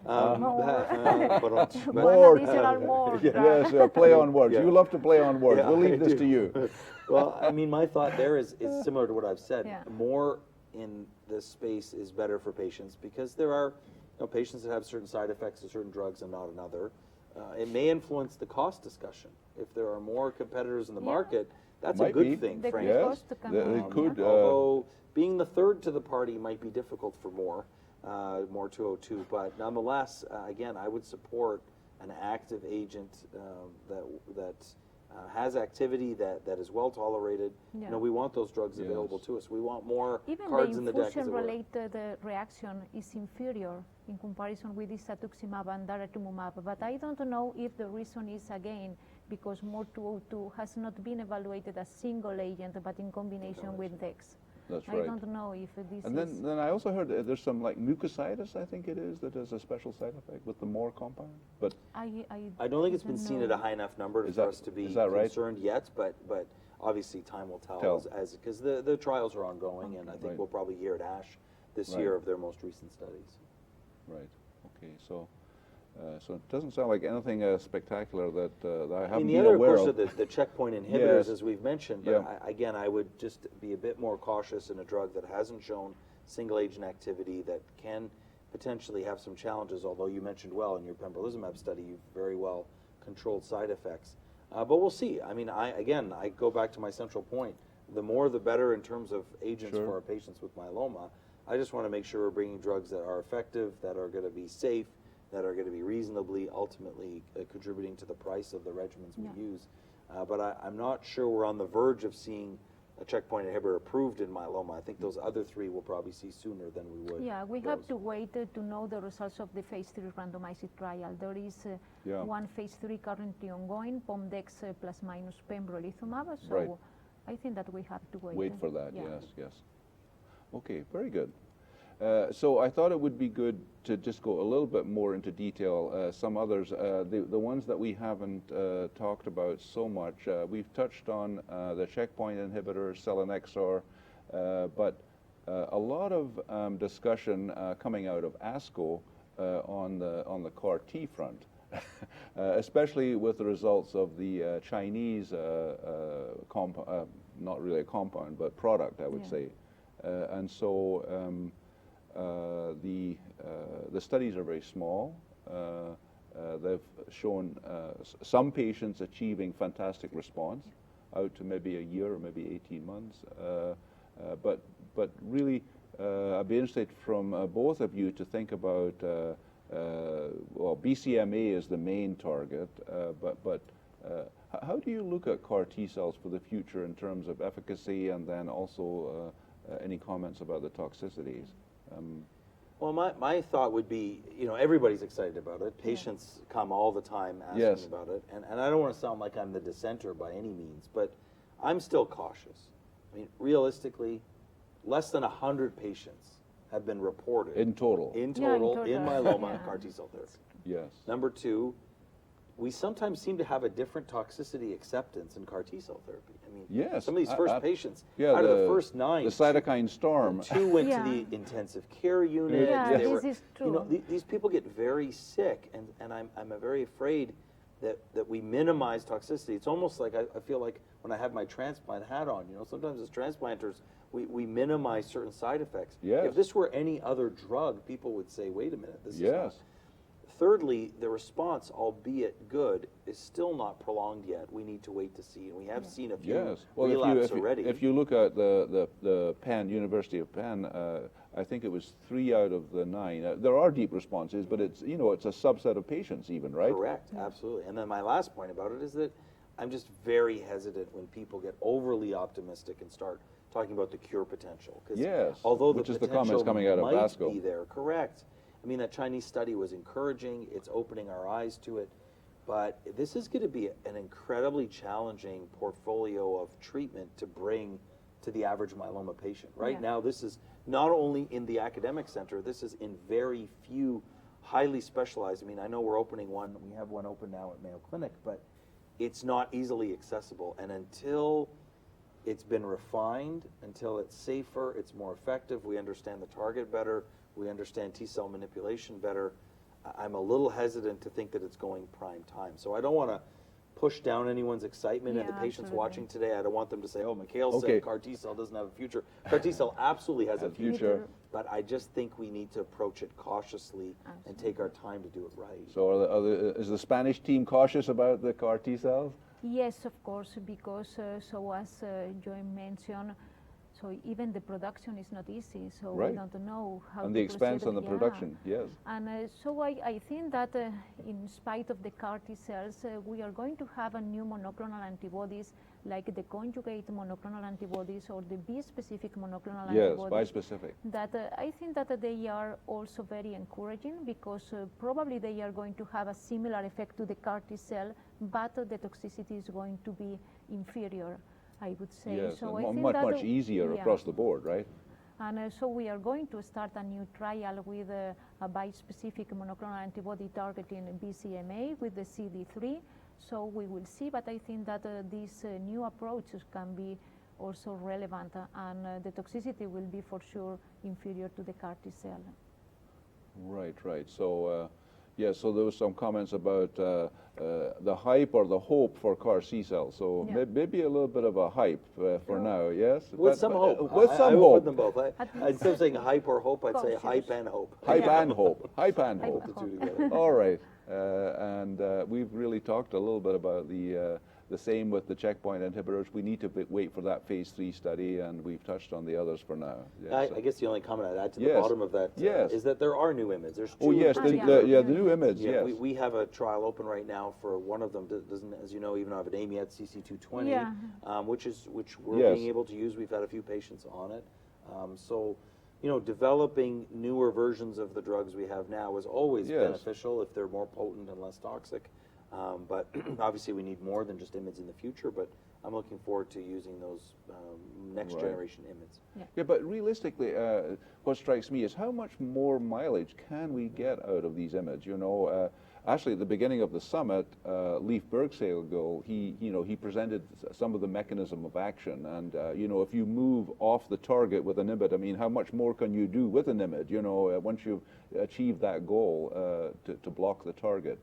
More. More. One additional more. Yes, play on words. Yeah. You love to play on words. Yeah, We'll I leave this do. to you. Well, I mean, my thought there is similar to what I've said. Yeah. More in this space is better for patients because there are patients that have certain side effects to certain drugs and not another. It may influence the cost discussion. If there are more competitors in the Yeah. market, that's Might a good be. thing, The frankly. Yes, cost to come it down, could. yeah. Although being the third to the party might be difficult for more 202, but nonetheless, again, I would support an active agent that has activity, that is well tolerated. Yeah. You know, we want those drugs Yes. available to us. We want more Even cards the in the deck, as it were. infusion-related reaction is inferior in comparison with isatuximab and daratumumab, but I don't know if the reason is, again, because MOR 202 has not been evaluated as single agent, but in combination with DEX. That's I right. don't know if this And is... then I also heard there's some like mucositis, I think it is, that has a special side effect with the MOR compound. But I don't think it's been don't seen know. at a high enough number Is for that- us to be is that right? concerned yet, but obviously time will tell, Tell. as because the trials are ongoing, and I think Right. we'll probably hear at ASH this Right. year of their most recent studies. right, okay, so it doesn't sound like anything spectacular that I I haven't mean, the been other, of aware course, of. are the checkpoint inhibitors, Yes. as we've mentioned. But Yeah. again, I would just be a bit more cautious in a drug that hasn't shown single agent activity, that can potentially have some challenges. Although you mentioned well in your pembrolizumab study, you've very well controlled side effects. But we'll see. I mean, I go back to my central point. The more the better in terms of agents Sure. for our patients with myeloma. I just want to make sure we're bringing drugs that are effective, that are going to be safe, that are going to be reasonably, ultimately contributing to the price of the regimens we use. But I'm not sure we're on the verge of seeing a checkpoint inhibitor approved in myeloma. I think those other three we'll probably see sooner than we would. Yeah, we have to wait to know the results of the phase 3 randomized trial. There is one phase 3 currently ongoing, Pomdex plus minus pembrolizumab. So Right. I think that we have to wait. Wait for that, Yeah. yes. Okay, very good. So I thought it would be good to just go a little bit more into detail. Some others, the ones that we haven't talked about so much, we've touched on the checkpoint inhibitor, selinexor, but a lot of discussion coming out of ASCO on the CAR T front, especially with the results of the Chinese not really a compound, but product, I would say. And so the studies are very small. They've shown some patients achieving fantastic response out to maybe a year or maybe 18 months. But really, I'd be interested from both of you to think about, well, BCMA is the main target, but how do you look at CAR T cells for the future in terms of efficacy, and then also any comments about the toxicities? Well, my thought would be, everybody's excited about it. Patients come all the time asking about it. And I don't want to sound like I'm the dissenter by any means, but I'm still cautious. I mean, realistically, less than 100 patients have been reported. In total? In myeloma and CAR T cell therapy. Yes. Number two, we sometimes seem to have a different toxicity acceptance in CAR T cell therapy. I mean, some of these first patients, out of the first 9, the cytokine storm, 2 went to the intensive care unit. This is true. These people get very sick, and I'm very afraid that we minimize toxicity. It's almost like I feel like when I have my transplant hat on, sometimes as transplanters, we minimize certain side effects. Yes. If this were any other drug, people would say, wait a minute, this is not. Yes. Thirdly, the response, albeit good, is still not prolonged yet. We need to wait to see, and we have seen a few relapse already. If you look at the Penn, University of Penn, I think it was 3 out of the 9. There are deep responses, but it's it's a subset of patients even, right? Correct, absolutely. And then my last point about it is that I'm just very hesitant when people get overly optimistic and start talking about the cure potential. Yes, although which the is the potential comments coming out of might ASCO. be there, correct. I mean, that Chinese study was encouraging. It's opening our eyes to it. But this is going to be an incredibly challenging portfolio of treatment to bring to the average myeloma patient. Right now, this is not only in the academic center, this is in very few highly specialized. I mean, I know we're opening one. We have one open now at Mayo Clinic, but it's not easily accessible. And until it's been refined, until it's safer, it's more effective, we understand the target better, we understand T-cell manipulation better, I'm a little hesitant to think that it's going prime time. So I don't want to push down anyone's excitement, and the patients watching today, I don't want them to say, oh, Mikhael said CAR T-cell doesn't have a future. CAR T-cell absolutely has a future, but I just think we need to approach it cautiously and take our time to do it right. So is the Spanish team cautious about the CAR T-cells? Yes, of course, because so as Joy mentioned, so even the production is not easy, so we don't know how and the expense on the production, yes. And so I think that in spite of the CAR T cells, we are going to have a new monoclonal antibodies like the conjugate monoclonal antibodies or the B-specific monoclonal antibodies. Yes, bispecific. That I think that they are also very encouraging because probably they are going to have a similar effect to the CAR T cell, but the toxicity is going to be inferior, I would say. Yes, so and I think much easier across the board, right? And so we are going to start a new trial with a bispecific monoclonal antibody targeting BCMA with the CD3. So we will see, but I think that these new approaches can be also relevant, and the toxicity will be for sure inferior to the CAR T cell. Right. So, so there was some comments about the hype or the hope for CAR C cells. So maybe a little bit of a hype for now, yes? With some hope. With some I hope. Put them both. Instead of saying hype or hope, I'd say hype and hope. Hype and hope. Hype and hope. The two together. All right. And we've really talked a little bit about the the same with the checkpoint inhibitors. We need to wait for that phase 3 study, and we've touched on the others for now. Yeah, I guess the only comment I'd add to the Yes. bottom of that Yes. is that there are new IMiDs. There's two Oh yes, in the particular. new image. Yeah, Yes. we have a trial open right now for one of them. Doesn't, as you know, even have a name yet, CC220, Yeah. Which we're Yes. being able to use. We've had a few patients on it. So, you know, developing newer versions of the drugs we have now is always Yes. beneficial if they're more potent and less toxic. But obviously, we need more than just IMiDs in the future. But I'm looking forward to using those next Right. generation IMiDs. Yeah, but realistically, what strikes me is how much more mileage can we get out of these images? You know, actually, at the beginning of the summit, Leif Bergsegelgul, he presented some of the mechanism of action, and you know, if you move off the target with an IMiD, I mean, how much more can you do with an IMiD? You know, once you've achieved that goal to block the target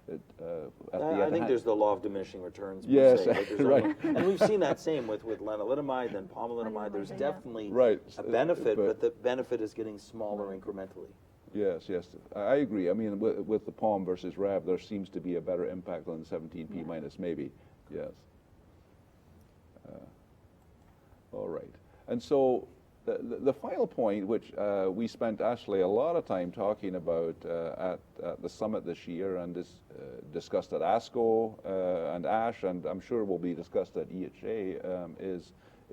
at the I think there's the law of diminishing returns. per Yes, se, there's right. only- and we've seen that same with lenalidomide and pomalidomide. There's Yeah. definitely Right. a benefit, But- but the benefit is getting smaller incrementally. Yes, yes, I agree. I mean, with the POM versus RAB, there seems to be a better impact on 17p minus, maybe. Yes. All right. And so the final point, which we spent actually a lot of time talking about at the summit this year, and is discussed at ASCO and ASH, and I'm sure will be discussed at EHA,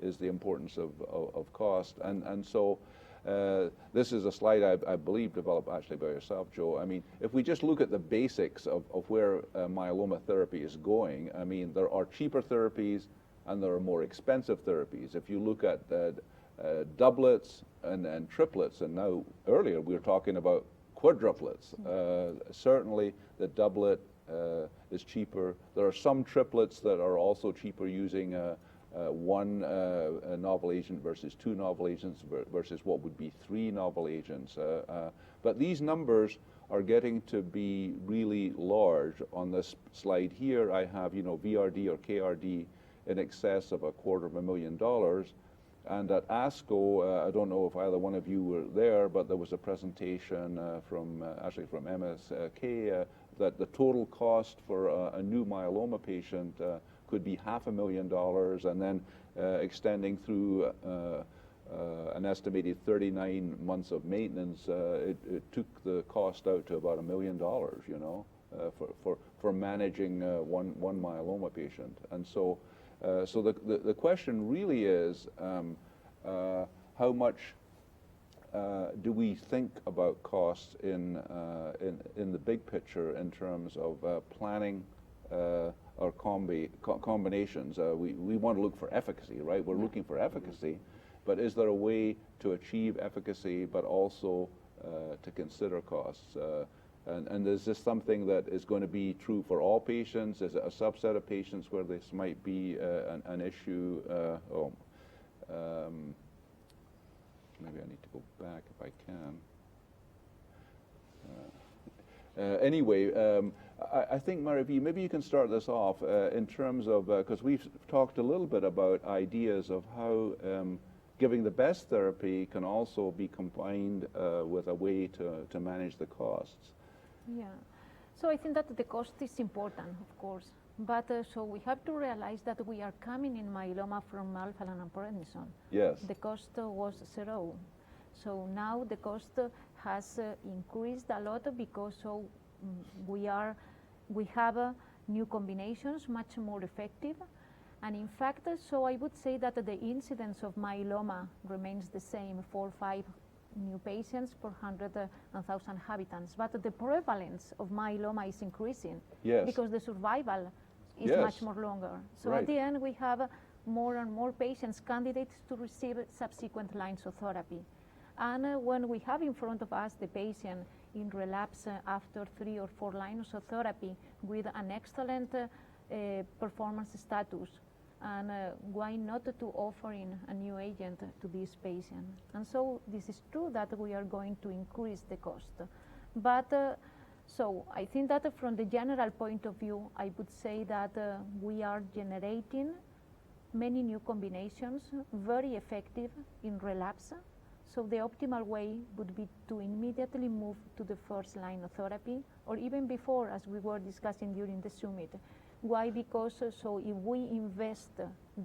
is the importance of cost. And so this is a slide I believe developed actually by yourself, Joe. I mean, if we just look at the basics of where myeloma therapy is going, I mean, there are cheaper therapies and there are more expensive therapies. If you look at doublets and triplets, and now earlier we were talking about quadruplets. Certainly the doublet is cheaper. There are some triplets that are also cheaper, using one novel agent versus two novel agents versus what would be three novel agents. But these numbers are getting to be really large. On this slide here, I have, you know, VRD or KRD in excess of $250,000. And at ASCO, I don't know if either one of you were there, but there was a presentation actually from MSK that the total cost for a new myeloma patient could be $500,000, and then extending through an estimated 39 months of maintenance, it took the cost out to about $1 million, you know, for managing one myeloma patient. And so so the question really is, how much do we think about costs in the big picture in terms of planning our combinations? We want to look for efficacy, right? We're looking for efficacy, but is there a way to achieve efficacy but also to consider costs? And is this something that is going to be true for all patients? Is it a subset of patients where this might be an issue? Maybe I need to go back if I can. Anyway, I think, Marie-V, maybe you can start this off in terms of, because we've talked a little bit about ideas of how giving the best therapy can also be combined with a way to manage the costs. Yeah. So I think that the cost is important, of course. But so we have to realize that we are coming in myeloma from alpha-lactam and prednisone. Yes. The cost was 0. So now the cost has increased a lot because we have new combinations, much more effective. And in fact, so I would say that the incidence of myeloma remains the same, 4 or 5 new patients per 100,000 inhabitants. But the prevalence of myeloma is increasing. Yes. Because the survival is Yes. much more longer. So Right. at the end, we have more and more patients candidates to receive subsequent lines of therapy. And when we have in front of us the patient in relapse after 3 or 4 lines of therapy with an excellent performance status, and why not to offering a new agent to this patient? And so this is true that we are going to increase the cost. But so I think that from the general point of view, I would say that we are generating many new combinations, very effective in relapse. So the optimal way would be to immediately move to the first line of therapy, or even before, as we were discussing during the summit, Why? Because so if we invest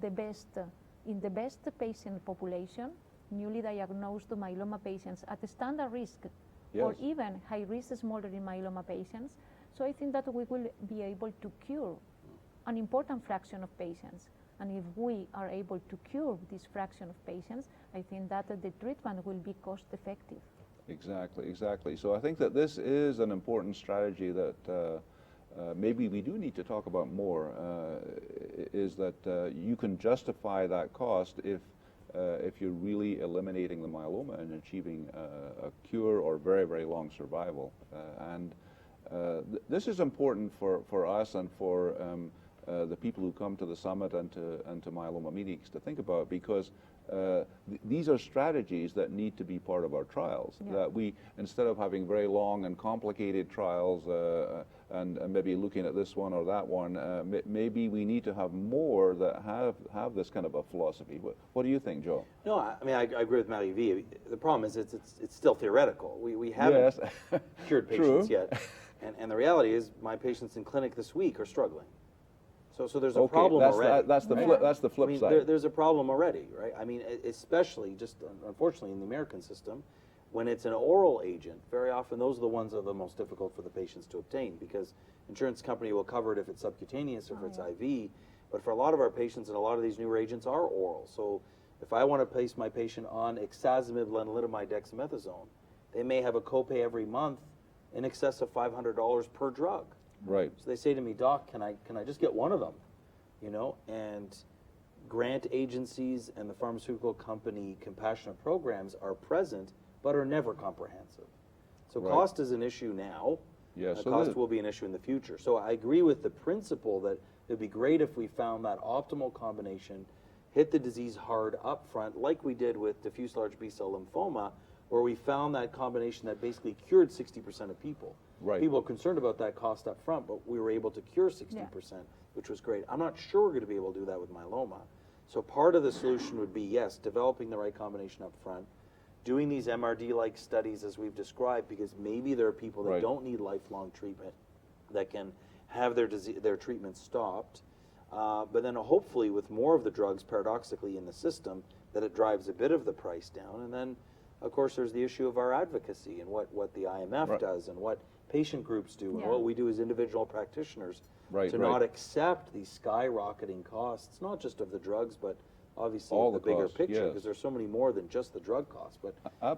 the best in the best patient population, newly diagnosed myeloma patients at standard risk, or even high risk smaller myeloma patients, so I think that we will be able to cure an important fraction of patients. And if we are able to cure this fraction of patients, I think that the treatment will be cost effective. Exactly, exactly. So I think that this is an important strategy that maybe we do need to talk about more, is that you can justify that cost if you're really eliminating the myeloma and achieving a cure or very, very long survival. This is important for us and for the people who come to the summit and to myeloma meetings to think about, because these are strategies that need to be part of our trials. Yeah. That we, instead of having very long and complicated trials and maybe looking at this one or that one, maybe we need to have more that have this kind of a philosophy. What do you think, Joe? No, I mean, I agree with Matthew V. The problem is it's still theoretical. We haven't cured patients yet. And the reality is my patients in clinic this week are struggling. So there's a problem already. That's the flip side. There's a problem already, right? I mean, especially just unfortunately in the American system, when it's an oral agent, very often those are the ones that are the most difficult for the patients to obtain, because insurance company will cover it if it's subcutaneous or if it's IV. But for a lot of our patients, and a lot of these newer agents are oral. So if I want to place my patient on ixazomib, lenalidomide, dexamethasone, they may have a copay every month in excess of $500 per drug. Right. So they say to me, Doc, can I just get one of them? You know, and grant agencies and the pharmaceutical company compassionate programs are present, but are never comprehensive. So cost is an issue now. Yes. So cost will be an issue in the future. So I agree with the principle that it'd be great if we found that optimal combination, hit the disease hard up front, like we did with diffuse large B-cell lymphoma, where we found that combination that basically cured 60% of people. Right. People are concerned about that cost up front, but we were able to cure 60%, which was great. I'm not sure we're going to be able to do that with myeloma. So part of the solution would be, yes, developing the right combination up front, doing these MRD-like studies as we've described, because maybe there are people that don't need lifelong treatment, that can have their treatment stopped. But then hopefully with more of the drugs paradoxically in the system, that it drives a bit of the price down. And then, of course, there's the issue of our advocacy and what the IMF does and what patient groups do and what we do as individual practitioners to not accept these skyrocketing costs, not just of the drugs, but obviously all the bigger picture, because there's so many more than just the drug costs. But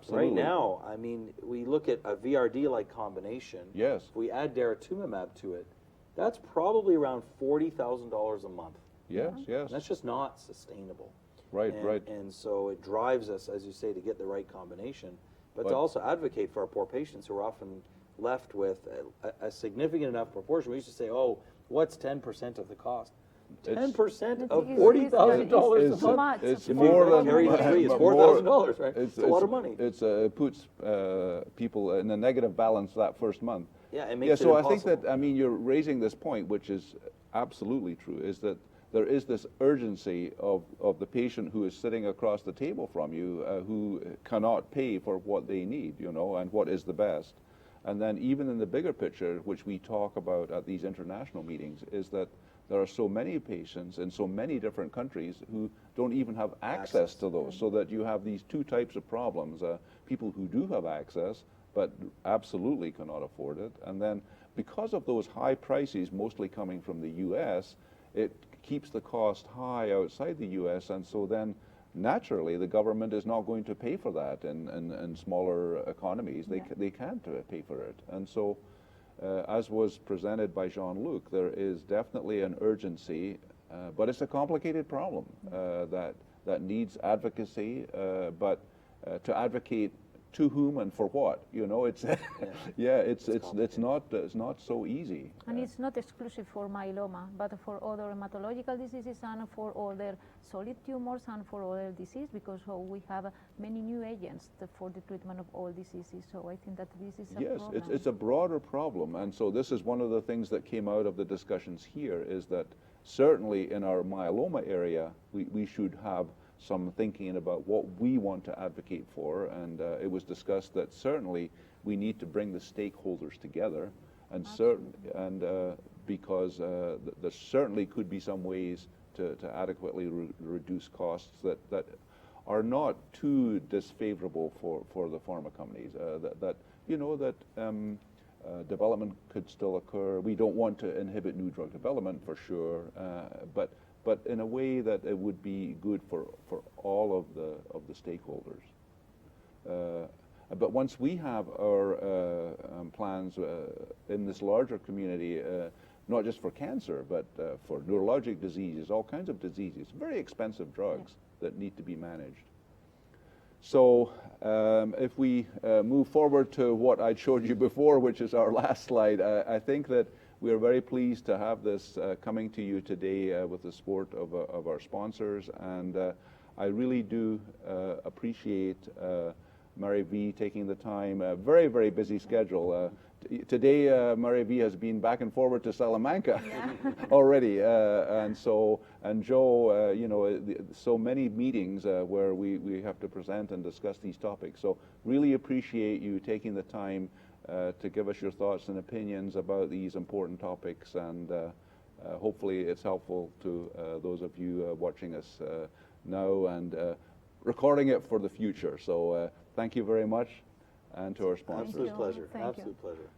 right now, I mean, we look at a VRD-like combination. Yes. If we add daratumumab to it, that's probably around $40,000 a month. Yes, yes. And that's just not sustainable. Right, right. And so it drives us, as you say, to get the right combination, but to also advocate for our poor patients who are often left with a significant enough proportion. We used to say, oh, what's 10% of the cost? 10% of $40,000 a month. It's more than it's $4,000, right? It's a lot of money. It puts people in a negative balance that first month. Yeah, it makes it so impossible. I think that, I mean, you're raising this point, which is absolutely true, is that there is this urgency of the patient who is sitting across the table from you who cannot pay for what they need, you know, and what is the best. And then even in the bigger picture, which we talk about at these international meetings, is that there are so many patients in so many different countries who don't even have access to those, so that you have these two types of problems, people who do have access but absolutely cannot afford it. And then because of those high prices, mostly coming from the US, it keeps the cost high outside the US, and so then naturally the government is not going to pay for that in smaller economies. They can't pay for it. And so as was presented by Jean-Luc, there is definitely an urgency, but it's a complicated problem that needs advocacy, but to advocate to whom and for what, you know, it's it's not so easy. And it's not exclusive for myeloma, but for other hematological diseases and for other solid tumors and for other diseases, because we have many new agents for the treatment of all diseases. So I think that this is a problem. Yes, it's a broader problem, and so this is one of the things that came out of the discussions here, is that certainly in our myeloma area, we should have some thinking about what we want to advocate for, and it was discussed that certainly we need to bring the stakeholders together, and because there certainly could be some ways to adequately reduce costs that are not too disfavorable for the pharma companies. Development could still occur. We don't want to inhibit new drug development for sure, but in a way that it would be good for all of the stakeholders. But once we have our plans in this larger community, not just for cancer, but for neurologic diseases, all kinds of diseases, very expensive drugs that need to be managed. So if we move forward to what I showed you before, which is our last slide, I think that we are very pleased to have this coming to you today with the support of our sponsors, and I really do appreciate Mary V taking the time, a very, very busy schedule. Today, Mary V has been back and forward to Salamanca already, and Joe, so many meetings where we have to present and discuss these topics. So really appreciate you taking the time to give us your thoughts and opinions about these important topics, and hopefully it's helpful to those of you watching us now and recording it for the future. So thank you very much, and to our sponsors. Absolute pleasure. Thank you. Absolute pleasure.